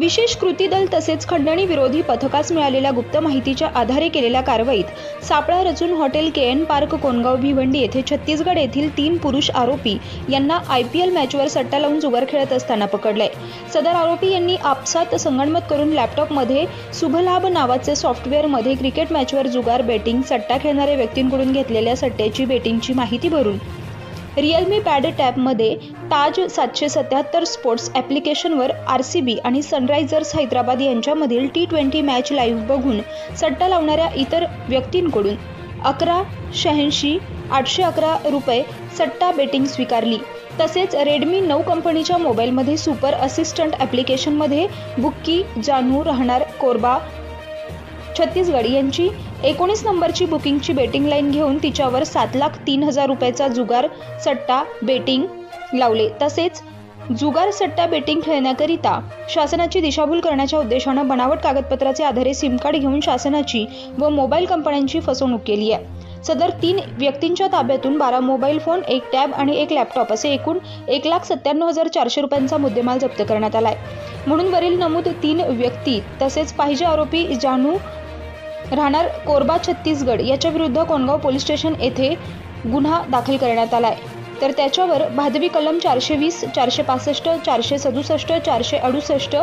विशेष कृती दल तसेच खंडणी विरोधी पथकास मिळालेल्या गुप्त माहितीच्या आधारे केलेल्या कारवाईत सापळा रचून हॉटेल केएन पार्क कोनगाव भिवंडी येथे छत्तीसगड येथील 3 पुरुष आरोपी यांना IPL मॅचवर सट्टा लावून जुगार खेळत असताना पकडले। सदर आरोपी यांनी आपसात संगनमत करून लॅपटॉपमध्ये शुभलाभ नावाचे सॉफ्टवेअरमध्ये क्रिकेट मॅचवर जुगार बेटिंग सट्टा खेळणाऱ्या व्यक्तींकडून घेतलेल्या सट्ट्याची बेटिंगची माहिती भरून रिअलमी पॅड टॅबमध्ये ताज 777 स्पोर्ट्स ॲप्लिकेशनवर RCB आणि सनरायझर्स हैदराबाद यांच्यामधील T20 मॅच लाईव्ह बघून सट्टा लावणाऱ्या इतर व्यक्तींकडून 11,86,811 रुपये सट्टा बेटिंग स्वीकारली। तसेच रेडमी 9 कंपनीच्या मोबाईलमध्ये सुपर असिस्टंट ॲप्लिकेशनमध्ये बुक्की जानू राहणार कोरबा छत्तीसगड यांची 19 नंबरची बुकिंगची बेटिंग लाईन घेऊन तिच्यावर 7,03,000 रुपयाचा जुगार सट्टा बेटिंग लावले। तसेच जुगार सट्टा बेटिंग खेळण्याकरिता शासनाची दिशाभूल करण्याच्या उद्देशाने बनावट कागदपत्राचे आधारे सिम कार्ड घेऊन शासनाची व मोबाईल कंपन्यांची फसवणूक केली आहे। सदर 3 व्यक्तींच्या ताब्यातून 12 मोबाईल फोन, 1 टॅब आणि 1 लॅपटॉप असे एकूण 1,97,400 रुपयांचा मुद्देमाल जप्त करण्यात आलाय। म्हणून वरील नमूद 3 व्यक्ती तसेच पाहिजे आरोपी जानू राहणार कोरबा छत्तीसगड याच्या विरुद्ध कोनगाव पोलीस स्टेशन येथे गुन्हा दाखल करण्यात आलाय। तर त्याच्यावर भादवी कलम 420, 465, 467, 468,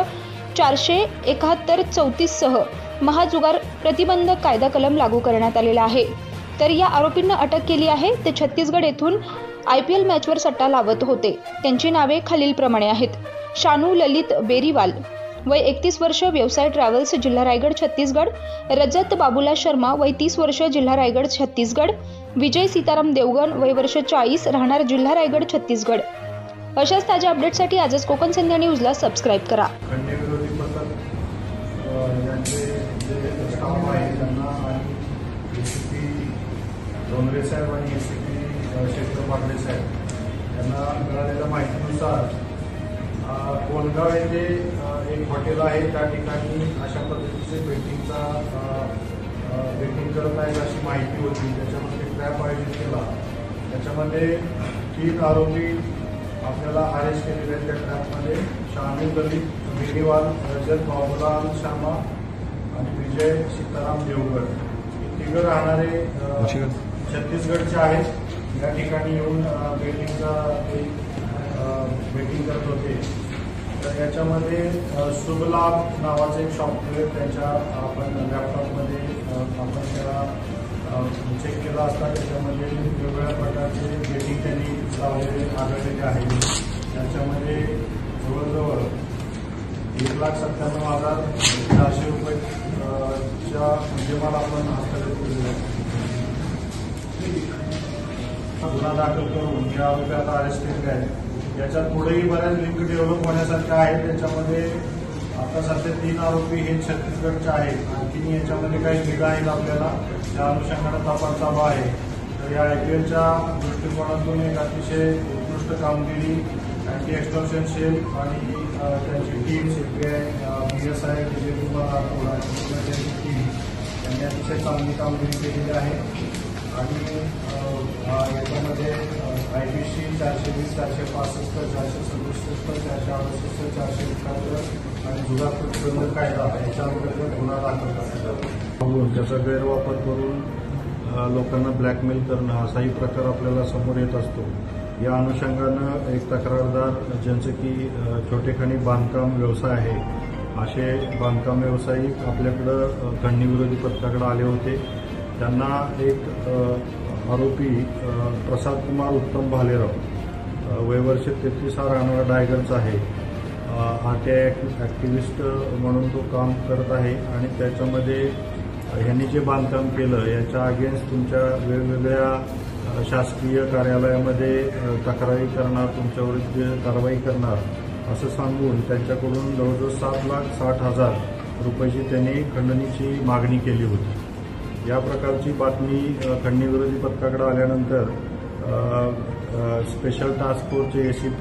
471, 34 सह महाजुगार प्रतिबंधक कायदा कलम लागू करण्यात आलेला आहे। तर या आरोपींना अटक केली आहे। ते छत्तीसगड येथून IPL मॅचवर सट्टा लावत होते। त्यांची नावे खालीलप्रमाणे आहेत: शानू ललित बेरीवाल, वय 31 वर्ष, व्यवसाय ट्रॅव्हल्स, जिल्हा रायगड छत्तीसगड; रजत बाबूला शर्मा, वय 30 वर्ष, जिल्हा रायगड छत्तीसगड; विजय सीताराम देवगण, वय वर्ष 40, राहणार जिल्हा रायगड छत्तीसगड। अशाच ताज्या अपडेटसाठी आजच कोकण संध्या न्यूजला सबस्क्राईब करा। डोंगरे साहेब आणि ACP शेखर पाटले साहेब यांना मिळालेल्या माहितीनुसार कोनगाव येथे एक हॉटेल आहे, त्या ठिकाणी अशा पद्धतीचे बेटिंग करत आहेत अशी माहिती होती। त्याच्यामध्ये ट्रॅप आयोजित केला। त्याच्यामध्ये 3 आरोपी आपल्याला अरेस्ट केलेले आहेत। त्या ट्रॅपमध्ये शानू ललित बेरीवाल, रजत बाबूलाल शर्मा आणि विजय सीताराम देवगड हे 3 राहणारे छत्तीसगडचे आहेत। या ठिकाणी येऊन बेटिंग करत होते। तर याच्यामध्ये शुभलाभ नावाचं एक सॉफ्टवेअर त्यांच्या आपण लॅपटॉपमध्ये आपण त्याला चेक केला असता त्याच्यामध्ये वेगवेगळ्या प्रकारचे बेटिंग त्यांनी लावलेले आढळलेले आहेत। त्याच्यामध्ये जवळजवळ 1,97,400 रुपयेच्या मुद्देमाल आपण हस्तगत केलेला आहे। गुन्हा दाखल करून या आरोपी आता अरेस्ट केलेले आहेत। याच्यात पुढेही बऱ्याच लिंक डेव्हलप होण्यासारख्या आहेत। त्याच्यामध्ये आता सध्या 3 आरोपी हे छत्तीसगडचे आहेत। आणखी याच्यामध्ये काही लीड आहेत आपल्याला, त्या अनुषंगाने तपास चालू आहे। तर या IPLच्या दृष्टिकोनातून एक अतिशय उत्कृष्ट कामगिरी अँटी एक्स्टॉर्शन सेल आणि त्यांची team CPI, BSI, Vijay Kumar Rathod त्यांची टीम यांनी अतिशय चांगली कामगिरी केलेली आहे। आणि याच्यामध्ये IPC 420, 465, 467, 468, 471 आणि जुगार प्रतिबंधक कायदा याच्या अंतर्गत गुन्हा दाखल करण्यात आला। त्याचा गैरवापर करून लोकांना ब्लॅकमेल करणं असाही प्रकार आपल्याला समोर येत असतो। या अनुषंगानं एक तक्रारदार ज्यांचे की छोटेखानी बांधकाम व्यवसाय आहे असे बांधकाम व्यावसायिक आपल्याकडं खंडणी विरोधी पथकाकडे आले होते। त्यांना एक आरोपी प्रसाद कुमार उत्तम भालेराव, वय वर्ष 33, राहणारा रायगडचा आहे। RTI ॲक्टिव्हिस्ट म्हणून तो काम करत आहे आणि त्याच्यामध्ये ह्यांनी जे बांधकाम केलं याच्या अगेन्स्ट तुमच्या वेगवेगळ्या शासकीय कार्यालयामध्ये तक्रारी करणार, तुमच्याविरुद्ध कारवाई करणार असं सांगून त्यांच्याकडून जवळजवळ 7,60,000 रुपयाची त्यांनी खंडणीची मागणी केली होती। या प्रकारची बातमी खंडणी विरोधी पथकाकडे आल्यानंतर स्पेशल टास्क फोर्सचे ACP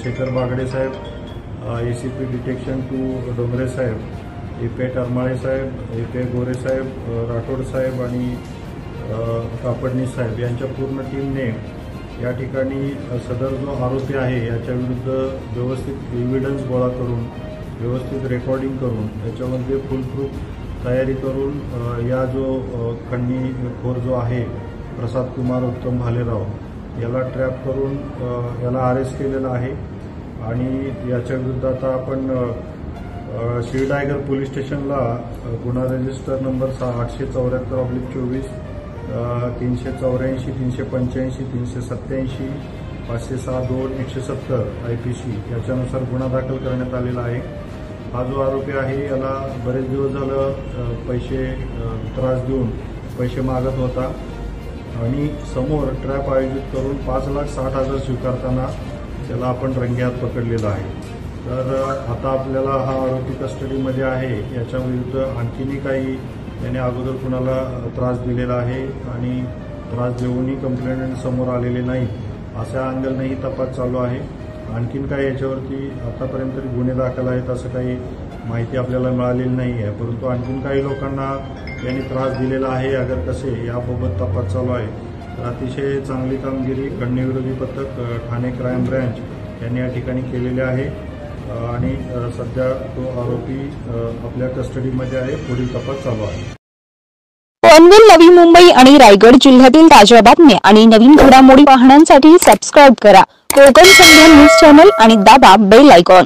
शेखर बागडे साहेब, ACP डिटेक्शन 2 डोंगरे साहेब, AP टरमाळे साहेब, AP गोरे साहेब, राठोड साहेब आणि कापडणी साहेब यांच्या पूर्ण टीमने या ठिकाणी सदर जो आरोपी आहे याच्या विरुद्ध व्यवस्थित एव्हिडन्स गोळा करून व्यवस्थित रेकॉर्डिंग करून याच्यामध्ये फुल प्रूफ तयारी करून या जो खंडणीखोर जो आहे प्रसाद कुमार उत्तम भालेराव याला ट्रॅप करून याला अरेस्ट केलेलं आहे आणि याच्या विरुद्ध आता आपण शिवटायगर पोलीस स्टेशनला गुन्हा रजिस्टर नंबर 874/24 384 385 387 506/2 IPC याच्यानुसार गुन्हा दाखल करण्यात आलेला आहे। हा जो आरोपी आहे याला बरेच दिवस झालं पैसे त्रास देऊन पैसे मागत होता आणि समोर ट्रॅप आयोजित करून 5,60,000 स्वीकारताना त्याला आपण रंगेहात पकडलेला आहे। तर आता आपल्याला हा आरोपी कस्टडीमध्ये आहे। याच्या विरुद्ध आणखीनही काही याने अगोदर कुणाला त्रास दिलेला आहे आणि त्रास देऊनही कंप्लेंट समोर आलेले नाही अशा अँगलनेही तपास चालू आहे। आणखीन काही याच्यावरती आतापर्यंत गुन्हे दाखल आहेत असं काही माहिती आपल्याला मिळालेली नाही आहे, परंतु आणखीन काही लोकांना यांनी त्रास दिलेला आहे अगर कसे याबाबत तपास चालू आहे। तर अतिशय चांगली कामगिरी खंडणीविरोधी पथक ठाणे क्राईम ब्रँच यांनी या ठिकाणी केलेली आहे आणि सध्या तो आरोपी आपल्या कस्टडीमध्ये आहे। पुढील तपास चालू आहे। पनवेल, नवी मुंबई आणि रायगड जिल्ह्यातील ताज्या बातम्या आणि नवीन घडामोडी पाहण्यासाठी सबस्क्राईब करा कोकण संध्या न्यूज चॅनल आणि दाबा बेल आयकॉन।